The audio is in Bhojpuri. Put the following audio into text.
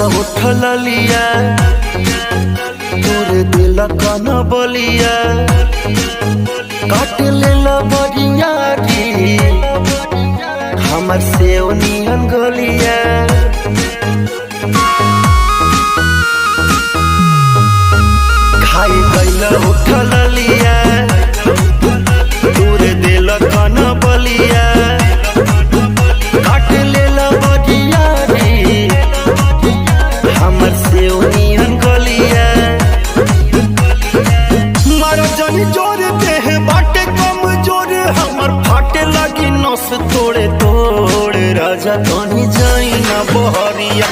उठल लिया तोरे दिल कन बलिया काट लेला बरिया री हमर से नियन गलिया खाई गइल उठल लिया तोरे दिल कन बलिया काट लेला बरिया री हमर से नियन गलिया मारा जनी जोर देह बाटे कम जोर हमर फाटे लगी नस तोड़े तोड़ राजा कहीं जाई ना बहरिया